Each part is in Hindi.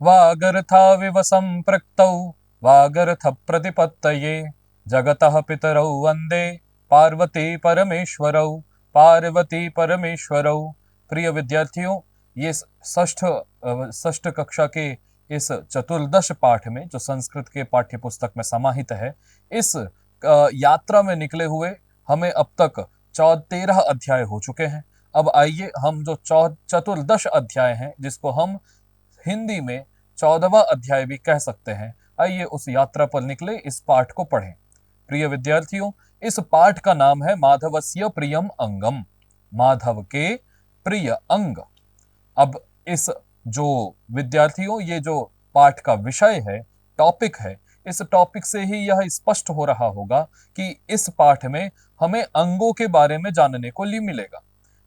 वागर्थाविव सम्पृक्तौ वागर्थ प्रतिपत्तये जगतः पितरौ वंदे पार्वती परमेश्वरौ। पार्वती परमेश्वरौ। प्रिय विद्यार्थियों, ये षष्ठ कक्षा के इस चतुर्दश पाठ में जो संस्कृत के पाठ्य पुस्तक में समाहित है, इस यात्रा में निकले हुए हमें अब तक 13 अध्याय हो चुके हैं। अब आइए हम जो चतुर्दश अध्याय हैं, जिसको हम हिंदी में 14वां अध्याय भी कह सकते हैं, आइए उस यात्रा पर निकले, इस पाठ को पढ़ें। प्रिय विद्यार्थियों, इस पाठ का नाम है माधवस्य प्रियम अंगम। माधव के प्रिय अंग। अब इस जो विद्यार्थियों, ये जो पाठ का विषय है, टॉपिक है, इस टॉपिक से ही यह स्पष्ट हो रहा होगा कि इस पाठ में हमें अंगों के बारे में जानने को मिलेगा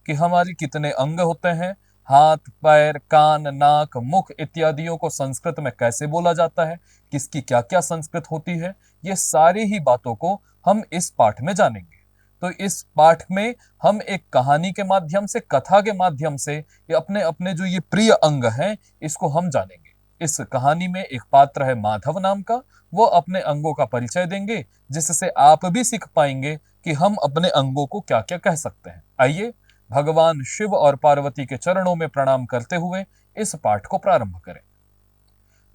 कि हमारे कितने अंग होते हैं, हाथ, पैर, कान, नाक, मुख इत्यादियों को संस्कृत में कैसे बोला जाता है, किसकी क्या क्या संस्कृत होती है, ये सारी ही बातों को हम इस पाठ में जानेंगे। तो इस पाठ में हम एक कहानी के माध्यम से, कथा के माध्यम से, ये अपने अपने जो ये प्रिय अंग हैं, इसको हम जानेंगे। इस कहानी में एक पात्र है माधव नाम का, वो अपने अंगों का परिचय देंगे, जिससे आप भी सीख पाएंगे कि हम अपने अंगों को क्या क्या कह सकते हैं। आइए भगवान शिव और पार्वती के चरणों में प्रणाम करते हुए इस पाठ को प्रारंभ करें।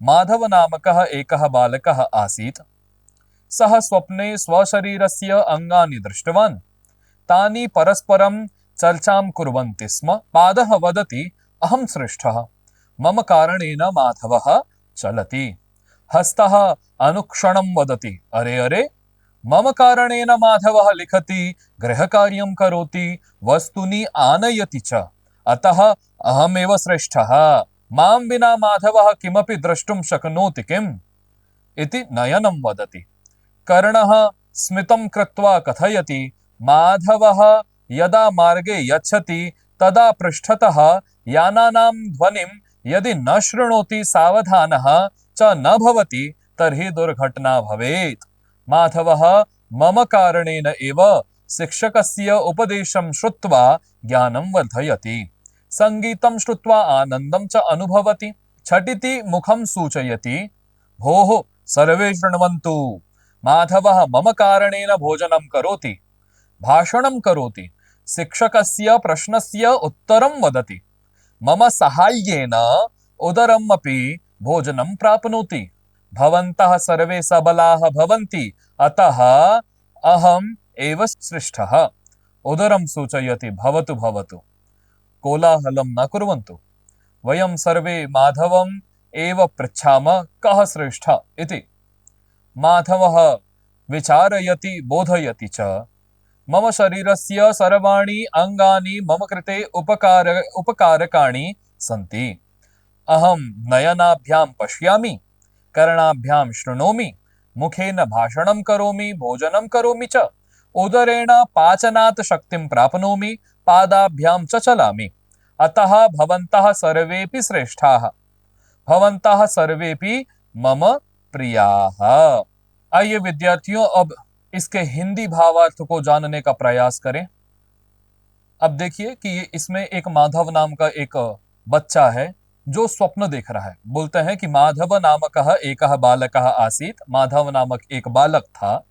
माधव नामकः एकः बालकः आसीत्। सः स्वप्ने स्वशरीरस्य अंगानि दृष्टवान्। तानि परस्परं चर्चां कुर्वन्ति स्म। पादः वदति अहं श्रेष्ठः, मम कारणेन माधवः चलति। हस्तः अनुक्षणं वदति अरे अरे, मम कारणेन माधवः लिखति, गृहकार्यं करोति, वस्तूनि आनयति च, अतः अहमेव श्रेष्ठः। मां विना माधवः किमपि द्रष्टुं शक्नोति किम्? इति नयनं वदति। कर्णः स्मितं कृत्वा कथयति, माधवः यदा मार्गे यच्छति तदा पृष्ठतः यानानां ध्वनिं यदि न शृणोति, सावधानः च न भवति, तर्हि दुर्घटना भवेत्। माधवः मम कारणेन एव शिक्षकस्य उपदेशं श्रुत्वा ज्ञानं वर्धयति, संगीतं श्रुत्वा आनन्दं च अनुभवति, झटिति मुखं सूचयति, भोः सर्वे शृण्वन्तु, माधवः मम कारणेन भोजनं करोति, भाषणं करोति, शिक्षकस्य प्रश्नस्य उत्तरं वदति, मम साहाय्येन उदरमपि भोजनं प्राप्नोति। भवन्तः सर्वे सबलाः भवन्ति, अतः अहम् एव श्रेष्ठः। उदरं सूचयति भवतु भवतु, कोलाहलं न कुर्वन्तु, वयं सर्वे माधवम् एव पृच्छामः कः श्रेष्ठः इति। माधवः विचारयति बोधयति च, मम शरीरस्य सर्वाणि अंगानि मम कृते उपकारकाणि सन्ति। अहं नयनाभ्यां पश्यामि, कर्णाभ्यां शृणोमि, मुखेन भाषणं करोमि, भोजनं करोमि च, उदरेण पाचनात् शक्तिं प्राप्नोमि, पादाभ्यां च चलामि, अतः भवन्तः सर्वेपि श्रेष्ठाः, भवन्तः सर्वेपि मम प्रियाः। आइए विद्यार्थियों, अब इसके हिंदी भावार्थ को जानने का प्रयास करें। अब देखिए कि इसमें एक माधव नाम का एक बच्चा है जो स्वप्न देख रहा है। बोलते हैं कि माधव नामकः एकः बालकः आसीत्। माधव नामक एक बालक था।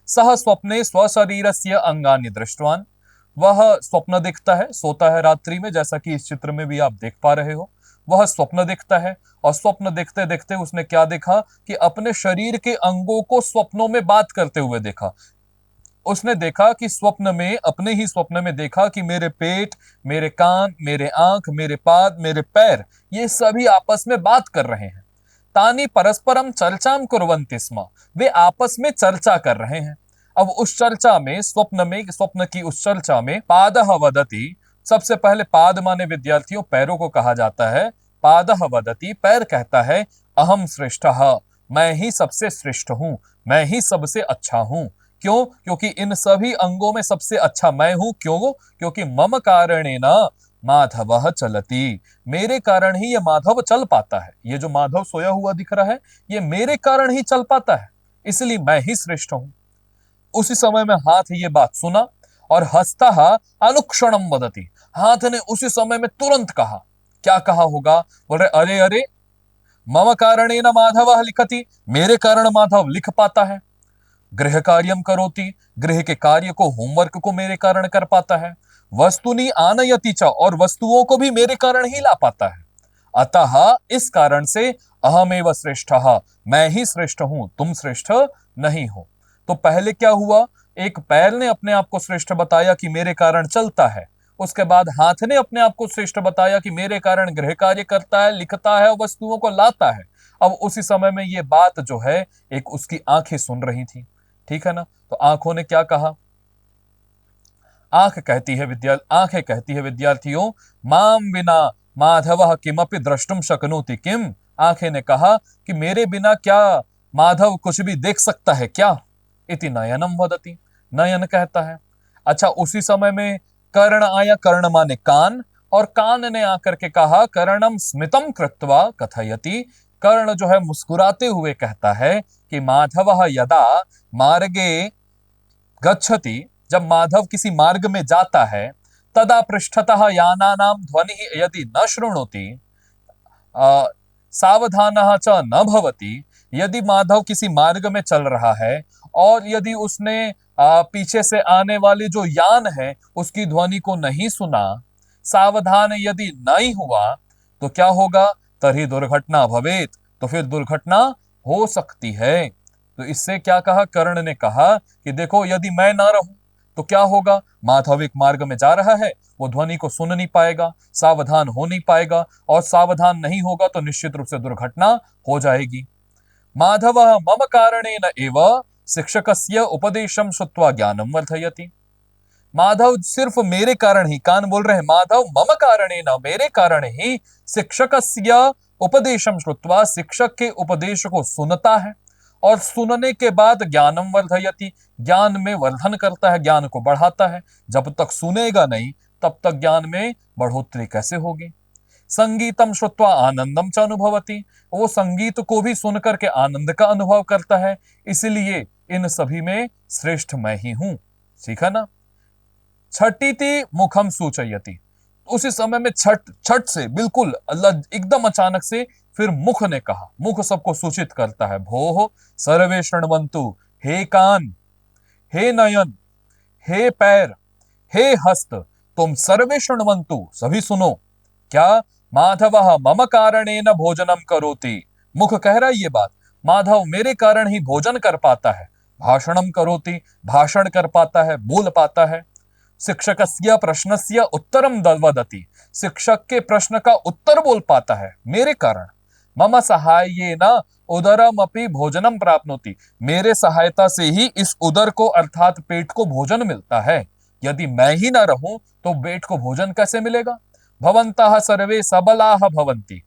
सह स्वप्ने स्वशरीरस्य अंगानि दृष्टवान्। वह स्वप्न देखता है, सोता है रात्रि में, जैसा कि इस चित्र में भी आप देख पा रहे हो। वह स्वप्न देखता है और स्वप्न देखते देखते उसने क्या देखा कि अपने शरीर के अंगों को स्वप्नों में बात करते हुए देखा। उसने देखा कि स्वप्न में, अपने ही स्वप्न में देखा कि मेरे पेट, मेरे कान, मेरे आंख, मेरे पाद, मेरे पैर, ये सभी आपस में बात कर रहे हैं। तानी परस्परम चर्चाम कुर्वन्ति स्म। वे आपस में चर्चा कर रहे हैं। अब उस चर्चा में, स्वप्न की उस चर्चा में, पादः वदति, सबसे पहले पाद माने विद्यार्थियों पैरों को कहा जाता है। पादः वदति, पैर कहता है, अहम श्रेष्ठः, मैं ही सबसे श्रेष्ठ हूं, मैं ही सबसे अच्छा हूं। क्यों? क्योंकि इन सभी अंगों में सबसे अच्छा मैं हूं। क्यों? क्योंकि मम कारणेन माधवः चलति, मेरे कारण ही ये माधव चल पाता है। ये जो माधव सोया हुआ दिख रहा है, ये मेरे कारण ही चल पाता है, इसलिए मैं ही श्रेष्ठ हूं। उसी समय में हाथ ये बात सुना और हस्तः अनुक्षणम वदति, हाथ ने उसी समय में तुरंत कहा। क्या कहा होगा? बोल रहे अरे अरे, मम कारणेन माधवः लिखति, मेरे कारण माधव लिख पाता है। गृह कार्यम करोति, गृह के कार्य को, होमवर्क को मेरे कारण कर पाता है। वस्तुनि आनयति च, और वस्तुओं को भी मेरे कारण ही ला पाता है। अतः इस कारण से अहमेव श्रेष्ठः, मैं ही श्रेष्ठ हूं, तुम श्रेष्ठ नहीं हो। तो पहले क्या हुआ, एक पैर ने अपने आप को श्रेष्ठ बताया कि मेरे कारण चलता है, उसके बाद हाथ ने अपने आप को श्रेष्ठ बताया कि मेरे कारण गृह कार्य करता है, लिखता है, वस्तुओं को लाता है। अब उसी समय में ये बात जो है, एक उसकी आंखें सुन रही थी, ठीक है ना। तो आंखों ने क्या कहा, आंखें कहती है विद्यार्थियों, माम बिना माधव किमपि द्रष्टुम शक्नोति किम, आंखें ने कहा कि मेरे बिना क्या माधव कुछ भी देख सकता है क्या। इति नयनम वदति, नयन कहता है। अच्छा, उसी समय में कर्ण आया, कर्ण माने कान, और कान ने आकर के कहा, कर्णम स्मितम कृत्वा कथयति, कर्ण जो है मुस्कुराते हुए कहता है कि माधव यदा मार्गे गच्छति, जब माधव किसी मार्ग में जाता है, तदा पृष्ठतः यानानां ध्वनि यदि न शृणोति सावधानः च न भवति, यदि माधव किसी मार्ग में चल रहा है और यदि उसने पीछे से आने वाली जो यान है उसकी ध्वनि को नहीं सुना, सावधान यदि नहीं हुआ, तो क्या होगा, तरी दुर्घटना भवेत, तो फिर दुर्घटना हो सकती है। तो इससे क्या कहा, कर्ण ने कहा कि देखो, यदि मैं ना रहूं तो क्या होगा, माधव एक मार्ग में जा रहा है, वो ध्वनि को सुन नहीं पाएगा, सावधान हो नहीं पाएगा, और सावधान नहीं होगा तो निश्चित रूप से दुर्घटना हो जाएगी। माधव मम कारणेन एव शिक्षकस्य उपदेशम श्रुत्वा ज्ञानम वर्धयति, माधव सिर्फ मेरे कारण ही, कान बोल रहे हैं, माधव मम कारणेन, मेरे कारण ही, शिक्षकस्य उपदेशम श्रुत्वा, शिक्षक के उपदेश को सुनता है, और सुनने के बाद ज्ञानम वर्धयति, ज्ञान में वर्धन करता है, ज्ञान को बढ़ाता है। जब तक सुनेगा नहीं तब तक ज्ञान में बढ़ोतरी कैसे होगी। संगीतम श्रुत्वा आनंदम च अनुभवति, वो संगीत को भी सुन करके आनंद का अनुभव करता है, इसलिए इन सभी में श्रेष्ठ मैं ही हूं, ठीक है ना। छठिति मुखम सूचयति, उसी समय में छठ से बिल्कुल अल्लाह एकदम अचानक से फिर मुख ने कहा, मुख सबको सूचित करता है, भोः सर्वे शृण्वन्तु, हे कान, हे नयन, हे पैर, हे हस्त, तुम सर्वे शृण्वन्तु, सभी सुनो। क्या, माधवः मम कारणेन भोजनम करोति, मुख कह रहा है ये बात, माधव मेरे कारण ही भोजन कर पाता है, भाषणम करोति, भाषण कर पाता है, बोल पाता है, शिक्षकस्य प्रश्नस्य उत्तरम वदति, शिक्षक के प्रश्न का उत्तर बोल पाता है मेरे कारण। मम सहायेन उदरमपि भोजनम प्राप्नोति, मेरे सहायता से ही इस उदर को अर्थात पेट को भोजन मिलता है, यदि मैं ही ना रहूं तो पेट को भोजन कैसे मिलेगा। भवन्तः सर्वे सबलाः भवन्ति,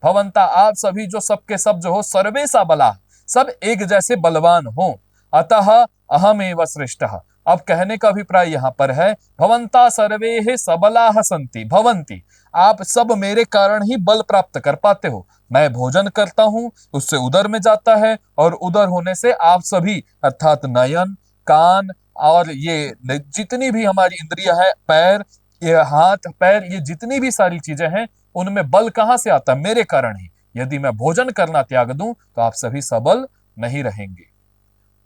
भवन्तः आप सभी जो सबके सब जो हो, सर्वे सबलाः, सब एक जैसे बलवान हो, अतः अहमेव श्रेष्ठः, अब कहने का अभिप्राय यहां पर है, भवन्ता सर्वे सबलाः सन्ति भवन्ति, आप सब मेरे कारण ही बल प्राप्त कर पाते हो, मैं भोजन करता हूं, उससे उदर में जाता है, और उदर होने से आप सभी अर्थात नयन, कान, और ये जितनी भी हमारी इंद्रियां है, पैर, ये हाथ पैर, ये जितनी भी सारी चीजें हैं, उनमें बल कहां से आता है, मेरे कारण ही। यदि मैं भोजन करना त्याग दूं तो आप सभी सबल नहीं रहेंगे।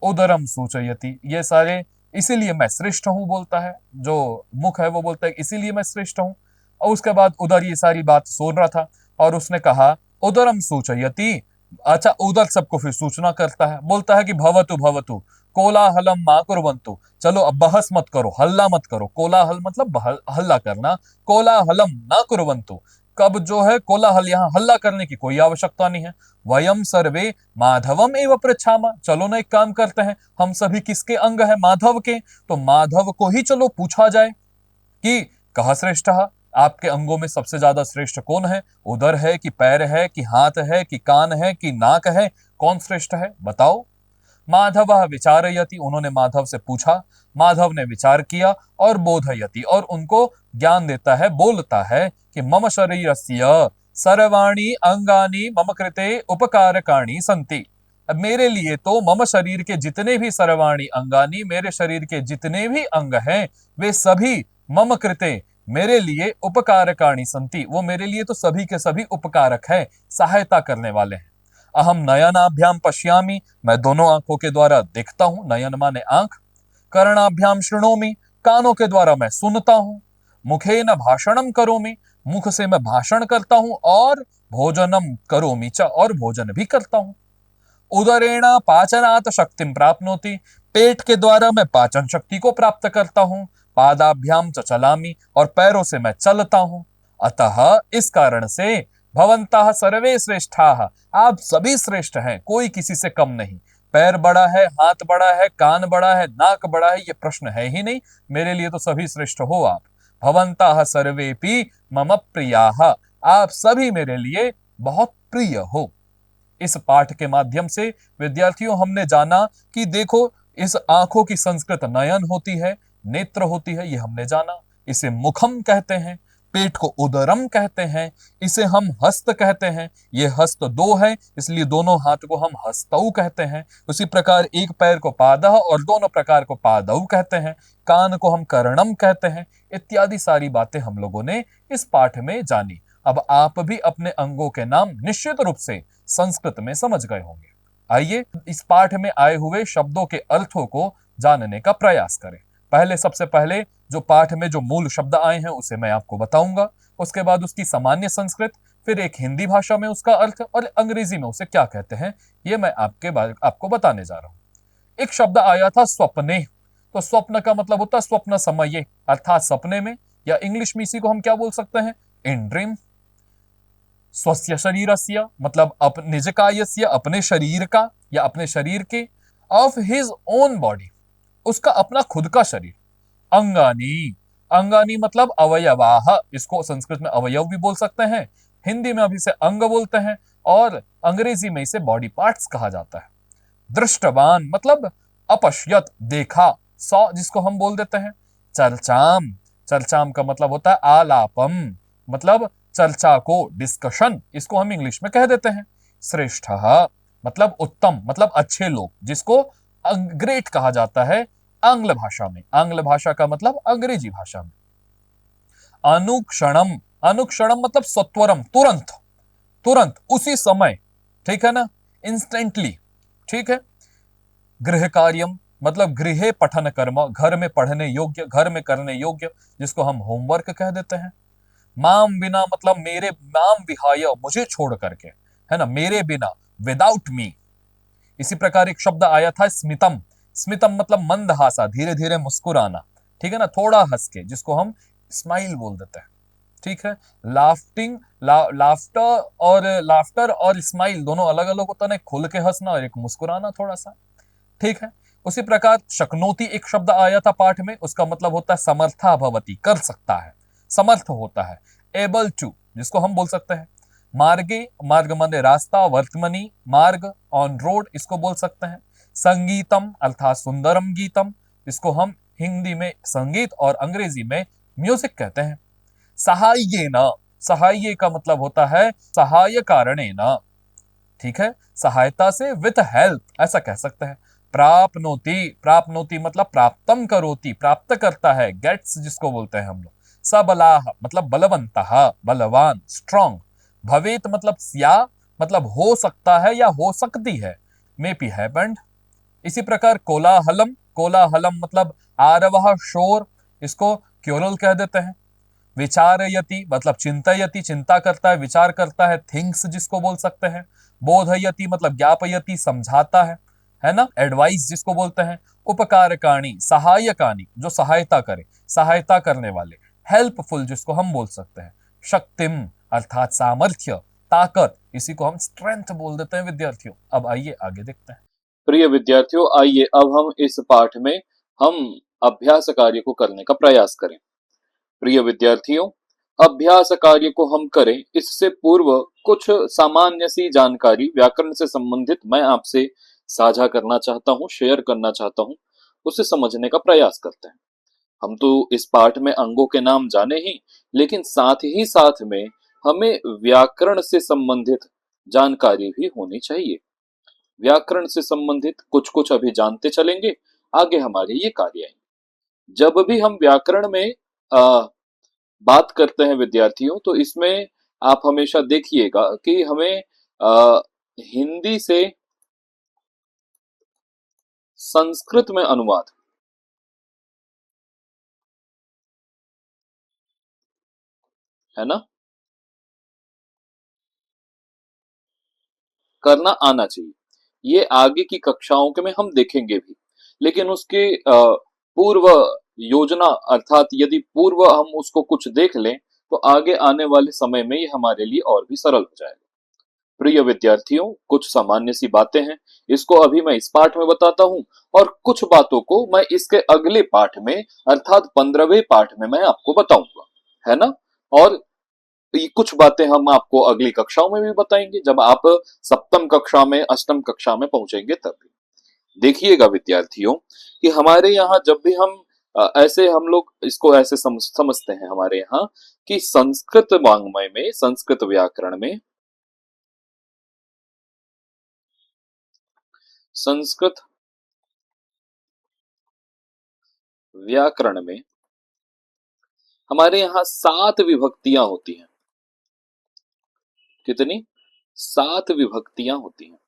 उदरम सूचयति, ये सारे, इसीलिए मैं श्रेष्ठ हूं बोलता है, जो मुख है वो बोलता है इसीलिए मैं श्रेष्ठ हूं। और उसके बाद उदर ये सारी बात सुन रहा था, और उसने कहा उदरम सूचयति, अच्छा, उदर सबको फिर सूचना करता है, बोलता है कि भवतु भवतु कोलाहलम मा कुर्वन्तु, चलो अब बहस मत करो, हल्ला मत करो, कोलाहल मतलब हल्ला करना, कोलाहलम ना कुर्वन्तु, कब जो है कोलाहल, यहाँ हल्ला करने की कोई आवश्यकता नहीं है। वयम सर्वे माधवम एव पृच्छामा, चलो ना एक काम करते हैं, हम सभी किसके अंग है, माधव के, तो माधव को ही चलो पूछा जाए कि कहा श्रेष्ठ, आपके अंगों में सबसे ज्यादा श्रेष्ठ कौन है, उदर है कि पैर है कि हाथ है कि कान है कि नाक है, कौन श्रेष्ठ है बताओ। माधव विचारयति, उन्होंने माधव से पूछा, माधव ने विचार किया और बोधयति, और उनको ज्ञान देता है, बोलता है कि मम शरीरस्य सर्वाणि अंगानि मम कृते उपकारकाणि सन्ति, अब मेरे लिए तो मम शरीर के जितने भी सर्वाणि अंगानि, मेरे शरीर के जितने भी अंग हैं वे सभी मम कृते, मेरे लिए उपकारकाणि संति, वो मेरे लिए तो सभी के सभी उपकारक है, सहायता करने वाले हैं। अहम नयनाभ्याम पश्यामि, मैं दोनों आंखों के द्वारा देखता हूं, नयन माने आंख। कर्णाभ्याम शृणोमि, कानों के द्वारा मैं सुनता हूं। मुखेन भाषणम करोमि, मुख से मैं भाषण करता हूं। और भोजनम करोमि च, और भोजन भी करता हूं। उदरेण पाचनात् शक्तिं प्राप्नोति, पेट के द्वारा मैं पाचन शक्ति को प्राप्त करता हूं। पादाभ्याम च चलामि, और पैरों से मैं चलता हूं। अतः इस कारण से भवन्तः सर्वे श्रेष्ठाः, आप सभी श्रेष्ठ हैं, कोई किसी से कम नहीं। पैर बड़ा है, हाथ बड़ा है, कान बड़ा है, नाक बड़ा है, ये प्रश्न है ही नहीं। मेरे लिए तो सभी श्रेष्ठ हो आप। भवन्तः सर्वेपि मम प्रियाः, आप सभी मेरे लिए बहुत प्रिय हो। इस पाठ के माध्यम से विद्यार्थियों हमने जाना कि देखो, इस आंखों की संस्कृत नयन होती है, नेत्र होती है, ये हमने जाना। इसे मुखम कहते हैं, पेट को उदरम कहते हैं, इसे हम हस्त कहते हैं। ये हस्त दो है, इसलिए दोनों हाथ को हम हस्तौ कहते हैं। उसी प्रकार एक पैर को पादः और दोनों प्रकार को पादौ कहते हैं। कान को हम कर्णम कहते हैं। इत्यादि सारी बातें हम लोगों ने इस पाठ में जानी। अब आप भी अपने अंगों के नाम निश्चित रूप से संस्कृत में समझ गए होंगे। आइए इस पाठ में आए हुए शब्दों के अर्थों को जानने का प्रयास करें। सबसे पहले जो पाठ में जो मूल शब्द आए हैं उसे मैं आपको बताऊंगा, उसके बाद उसकी सामान्य संस्कृत, फिर एक हिंदी भाषा में उसका अर्थ और अंग्रेजी में उसे क्या कहते हैं, ये मैं आपको बताने जा रहा हूं। एक शब्द आया था स्वप्ने, तो स्वप्न का मतलब होता है स्वप्न समये, अर्थात सपने में, या इंग्लिश में इसी को हम क्या बोल सकते हैं, इन ड्रीम। स्वस्य शरीरस्य मतलब निज कायस्य, अपने शरीर का या अपने शरीर के। ऑफ हिज ओन बॉडी, उसका अपना खुद का शरीर। अंगानी, अंगानी मतलब अवयवाह, इसको संस्कृत में अवयव भी बोल सकते हैं, हिंदी में अभी इसे अंग बोलते हैं, और अंग्रेजी में इसे बॉडी पार्ट्स कहा जाता है। दृष्टवान मतलब अपश्यत, देखा, सौ, जिसको हम बोल देते हैं। चर्चाम, चर्चाम का मतलब होता है आलापम, मतलब चर्चा को, डिस्कशन, इसको हम इंग्लिश में कह देते हैं। श्रेष्ठ मतलब उत्तम, मतलब अच्छे लोग, जिसको ग्रेट कहा जाता है आंग्ल भाषा में। आंग्ल भाषा का मतलब अंग्रेजी भाषा में। अनुक्षणम, अनुक्षणम मतलब सत्वरम, तुरंत, तुरंत, उसी समय, ठीक है ना, इंस्टेंटली, ठीक है। गृह कार्यम मतलब गृहे पठन कर्म, घर में पढ़ने योग्य, घर में करने योग्य, जिसको हम होमवर्क कह देते हैं। माम बिना मतलब मेरे, माम विहाय मुझे छोड़ करके, है ना, मेरे बिना, विदाउट मी। इसी प्रकार एक शब्द आया था स्मितम, स्मितम मतलब मंदहासा, धीरे धीरे मुस्कुराना, ठीक है ना, थोड़ा हंस के, जिसको हम स्माइल बोल देते हैं, ठीक है। लाफ्टिंग, लाफ्टर और स्माइल दोनों अलग अलग होता है, एक खुल के हंसना और एक मुस्कुराना थोड़ा सा, ठीक है। उसी प्रकार शक्नोति एक शब्द आया था पाठ में, उसका मतलब होता है समर्था भवती, कर सकता है, समर्थ होता है। एबल टू, जिसको हम बोल सकते हैं। मार्गे, मार्ग माने रास्ता, वर्तमनी मार्ग, ऑन रोड, इसको बोल सकते हैं। संगीतम अर्थात सुंदरम गीतम, इसको हम हिंदी में संगीत और अंग्रेजी में म्यूजिक कहते हैं। सहाय्येन, सहाय्य का मतलब होता है सहाय कारणेन, ठीक है, सहायता से, विथ हेल्प, ऐसा कह सकते हैं। प्राप्नोति, प्राप्नोति मतलब प्राप्तम करोति, प्राप्त करता है, गेट्स जिसको बोलते हैं हम लोग। सबलाह मतलब बलवंतः, बलवान, स्ट्रॉन्ग। भवेत मतलब स्या, मतलब हो सकता है या हो सकती है, मे बी हैपेंड। इसी प्रकार कोलाहलम, कोलाहलम मतलब आरवह, शोर, इसको क्योरल कह देते हैं। विचारयति मतलब चिंतयति, चिंता करता है, विचार करता है, थिंक्स जिसको बोल सकते हैं। बोधयति मतलब ज्ञापयति, समझाता है ना, एडवाइस जिसको बोलते हैं। उपकारकाणी, सहायकानी, जो सहायता करे, सहायता करने वाले। हेल्पफुल जिसको हम बोल सकते हैं। शक्तिम अर्थात सामर्थ्य, ताकत, इसी को हम स्ट्रेंथ बोल देते हैं विद्यार्थियों। अब आइए आगे देखते हैं। प्रिय विद्यार्थियों, आइए अब हम इस पाठ में हम अभ्यास कार्य को करने का प्रयास करें। प्रिय विद्यार्थियों, अभ्यास कार्य को हम करें इससे पूर्व कुछ सामान्य सी जानकारी व्याकरण से संबंधित मैं आपसे साझा करना चाहता हूँ, शेयर करना चाहता हूँ, उसे समझने का प्रयास करते हैं। हम तो इस पाठ में अंगों के नाम जाने ही, लेकिन साथ ही साथ में हमें व्याकरण से संबंधित जानकारी भी होनी चाहिए। व्याकरण से संबंधित कुछ कुछ अभी जानते चलेंगे, आगे हमारे ये कार्य आएंगे। जब भी हम व्याकरण में बात करते हैं विद्यार्थियों, तो इसमें आप हमेशा देखिएगा कि हमें अ, हिंदी से संस्कृत में अनुवाद, है ना, करना आना चाहिए। ये आगे की कक्षाओं के में हम देखेंगे भी, लेकिन उसके पूर्व योजना, अर्थात यदि पूर्व हम उसको कुछ देख लें तो आगे आने वाले समय में ये हमारे लिए और भी सरल हो जाएगा। प्रिय विद्यार्थियों, कुछ सामान्य सी बातें हैं, इसको अभी मैं इस पाठ में बताता हूँ, और कुछ बातों को मैं इसके अगले पाठ में, अर्थात 15वें पाठ में मैं आपको बताऊंगा, है ना। और ये कुछ बातें हम आपको अगली कक्षाओं में भी बताएंगे, जब आप सप्तम कक्षा में, अष्टम कक्षा में पहुंचेंगे तब भी। देखिएगा विद्यार्थियों कि हमारे यहाँ जब भी हम ऐसे हम लोग इसको ऐसे समझते हैं हमारे यहाँ कि संस्कृत वाङ्मय में, संस्कृत व्याकरण में, संस्कृत व्याकरण में हमारे यहाँ 7 विभक्तियां होती हैं। कितनी? 7 विभक्तियां होती हैं।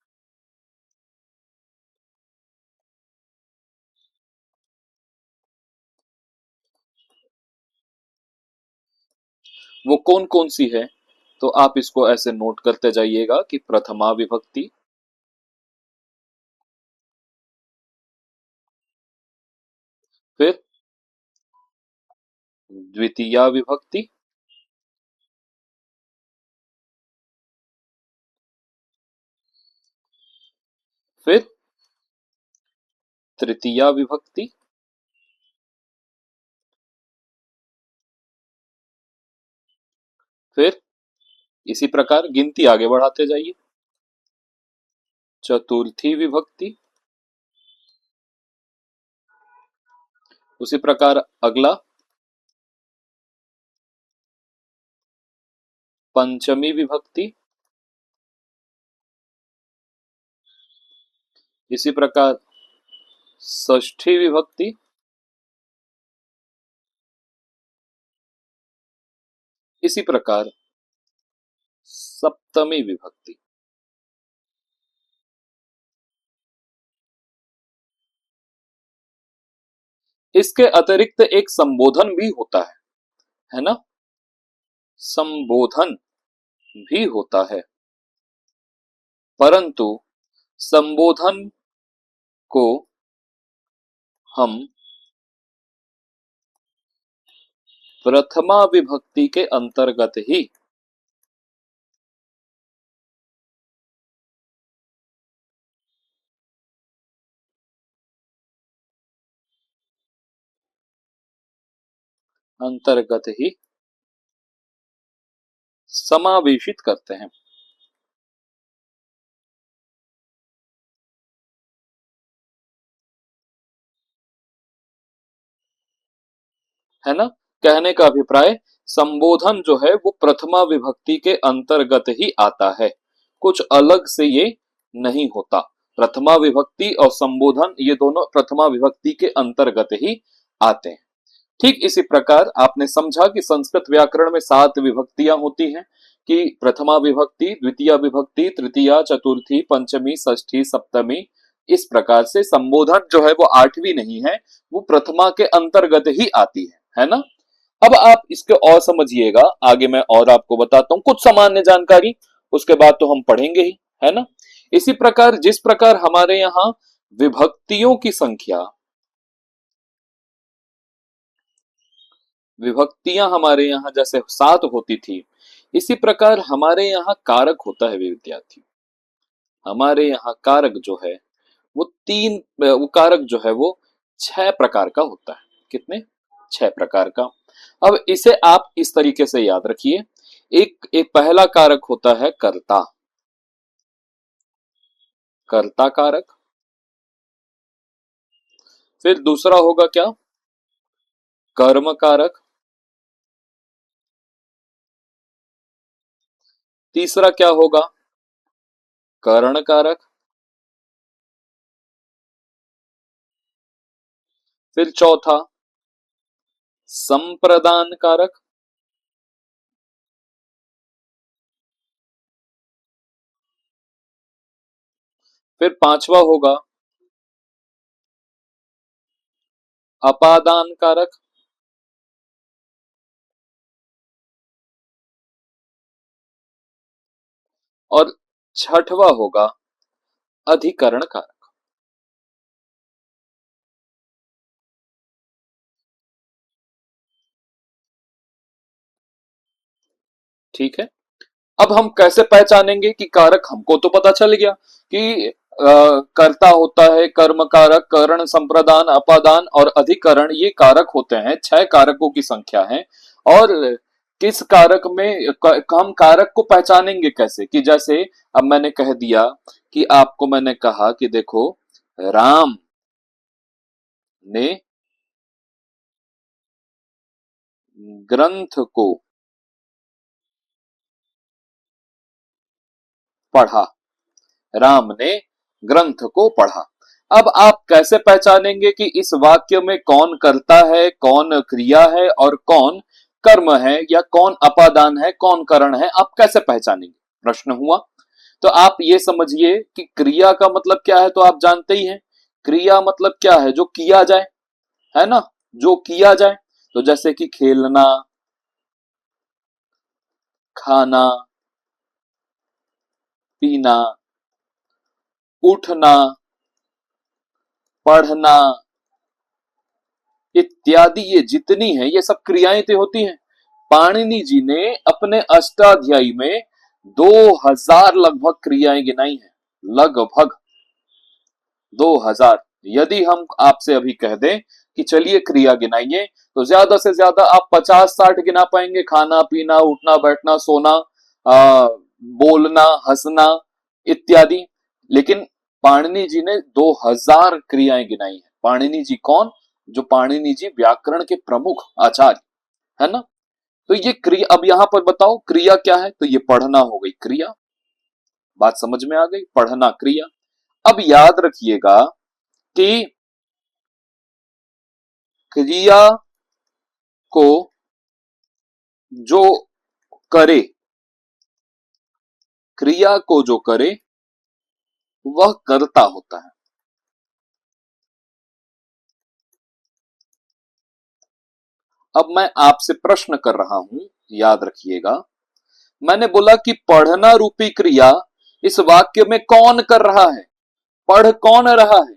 वो कौन कौन सी है? तो आप इसको ऐसे नोट करते जाइएगा कि प्रथमा विभक्ति, फिर द्वितीया विभक्ति, फिर तृतीया विभक्ति, फिर इसी प्रकार गिनती आगे बढ़ाते जाइए। चतुर्थी विभक्ति, उसी प्रकार अगला पंचमी विभक्ति, इसी प्रकार षष्ठी विभक्ति, इसी प्रकार सप्तमी विभक्ति। इसके अतिरिक्त एक संबोधन भी होता है ना, संबोधन भी होता है, परंतु संबोधन को हम प्रथमा विभक्ति के अंतर्गत ही, अंतर्गत ही समावेशित करते हैं, है ना। कहने का अभिप्राय, संबोधन जो है वो प्रथमा विभक्ति के अंतर्गत ही आता है, कुछ अलग से ये नहीं होता। प्रथमा विभक्ति और संबोधन ये दोनों प्रथमा विभक्ति के अंतर्गत ही आते हैं। ठीक इसी प्रकार आपने समझा कि संस्कृत व्याकरण में 7 विभक्तियां होती हैं, कि प्रथमा विभक्ति, द्वितीय विभक्ति, तृतीया, चतुर्थी, पंचमी, षष्ठी, सप्तमी। इस प्रकार से संबोधन जो है वो 8वीं नहीं है, वो प्रथमा के अंतर्गत ही आती है ना। अब आप इसके और समझिएगा, आगे मैं और आपको बताता हूं कुछ सामान्य जानकारी, उसके बाद तो हम पढ़ेंगे ही, है ना। इसी प्रकार जिस प्रकार हमारे यहाँ विभक्तियों की संख्या, विभक्तियां हमारे यहाँ जैसे 7 होती थी, इसी प्रकार हमारे यहाँ कारक होता है विद्यार्थी। हमारे यहाँ कारक जो है वो वो कारक जो है वो 6 प्रकार का होता है। कितने? 6 प्रकार का। अब इसे आप इस तरीके से याद रखिए। एक एक पहला कारक होता है कर्ता, कर्ता कारक। फिर दूसरा होगा क्या? कर्म कारक। तीसरा क्या होगा? करण कारक। फिर चौथा संप्रदान कारक। फिर पांचवा होगा अपादान कारक, और छठवा होगा अधिकरण कारक। ठीक है। अब हम कैसे पहचानेंगे कि कारक, हमको तो पता चल गया कि कर्ता होता है, कर्म कारक, करण, संप्रदान, अपादान और अधिकरण, ये कारक होते हैं, 6 कारकों की संख्या है। और किस कारक में हम कारक को पहचानेंगे कैसे, कि जैसे अब मैंने कह दिया कि आपको मैंने कहा कि देखो राम ने ग्रंथ को पढ़ा, राम ने ग्रंथ को पढ़ा। अब आप कैसे पहचानेंगे कि इस वाक्य में कौन कर्ता है, कौन क्रिया है और कौन कर्म है, या कौन अपादान है, कौन करण है, आप कैसे पहचानेंगे? प्रश्न हुआ। तो आप ये समझिए कि क्रिया का मतलब क्या है, तो आप जानते ही हैं। क्रिया मतलब क्या है? जो किया जाए, है ना, जो किया जाए। तो जैसे कि खेलना, खाना, पीना, उठना, पढ़ना इत्यादि, ये जितनी है ये सब क्रियाएं तो होती हैं। पाणिनि जी ने अपने अष्टाध्यायी में 2000 लगभग क्रियाएं गिनाई हैं, लगभग 2000। यदि हम आपसे अभी कह दें कि चलिए क्रिया गिनाइए, तो ज्यादा से ज्यादा आप 50-60 गिना पाएंगे। खाना, पीना, उठना, बैठना, सोना, बोलना, हंसना इत्यादि। लेकिन पाणिनि जी ने 2000 क्रियाएं गिनाई हैं। पाणिनि जी कौन? जो पाणिनि जी व्याकरण के प्रमुख आचार्य, है ना। तो ये क्रिया, अब यहां पर बताओ क्रिया क्या है, तो ये पढ़ना हो गई क्रिया। बात समझ में आ गई, पढ़ना क्रिया। अब याद रखिएगा कि क्रिया को जो करे, क्रिया को जो करे वह कर्ता होता है। अब मैं आपसे प्रश्न कर रहा हूं, याद रखिएगा। मैंने बोला कि पढ़ना रूपी क्रिया इस वाक्य में कौन कर रहा है? पढ़ कौन रहा है?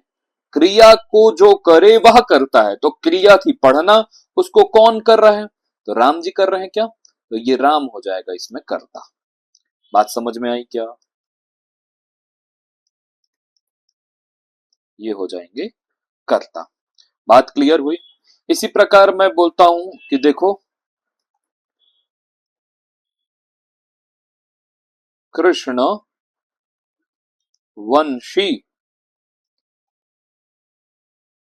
क्रिया को जो करे वह करता है। तो क्रिया थी पढ़ना, उसको कौन कर रहा है? तो राम जी कर रहे हैं क्या? तो ये राम हो जाएगा इसमें कर्ता। बात समझ में आई क्या? ये हो जाएंगे कर्ता। बात क्लियर हुई? इसी प्रकार मैं बोलता हूं कि देखो, कृष्ण वंशी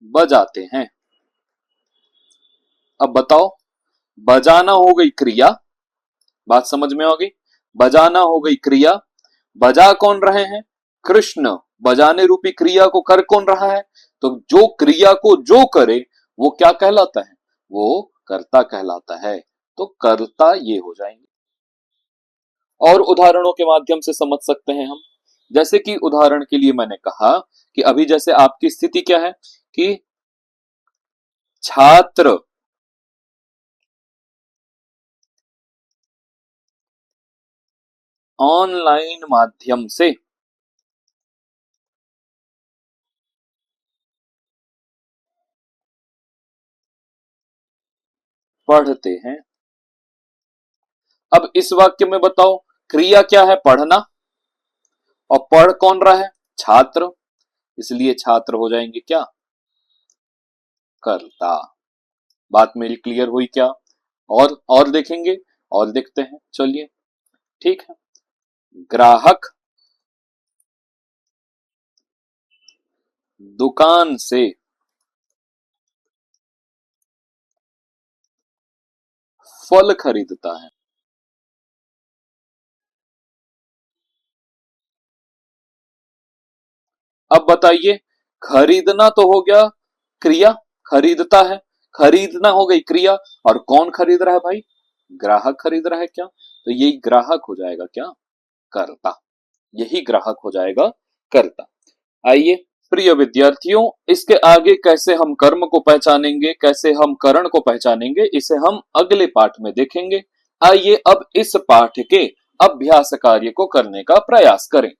बजाते हैं। अब बताओ, बजाना हो गई क्रिया, बात समझ में आ गई। बजाना हो गई क्रिया, बजा कौन रहे हैं? कृष्ण। बजाने रूपी क्रिया को कर कौन रहा है? तो जो क्रिया को जो करे वो क्या कहलाता है? वो कर्ता कहलाता है। तो कर्ता ये हो जाएंगे। और उदाहरणों के माध्यम से समझ सकते हैं हम। जैसे कि उदाहरण के लिए मैंने कहा कि अभी जैसे आपकी स्थिति क्या है कि छात्र ऑनलाइन माध्यम से पढ़ते हैं। अब इस वाक्य में बताओ, क्रिया क्या है? पढ़ना। और पढ़ कौन रहा है? छात्र। इसलिए छात्र हो जाएंगे क्या? कर्ता। बात मेरी क्लियर हुई क्या? और देखेंगे, और देखते हैं, चलिए। ठीक है। ग्राहक दुकान से फल खरीदता है। अब बताइए, खरीदना तो हो गया क्रिया, खरीदता है, खरीदना हो गई क्रिया। और कौन खरीद रहा है भाई? ग्राहक खरीद रहा है क्या? तो यही ग्राहक हो जाएगा क्या? कर्ता। यही ग्राहक हो जाएगा कर्ता। आइए प्रिय विद्यार्थियों, इसके आगे कैसे हम कर्म को पहचानेंगे, कैसे हम करण को पहचानेंगे, इसे हम अगले पाठ में देखेंगे। आइए अब इस पाठ के अभ्यास कार्य को करने का प्रयास करें।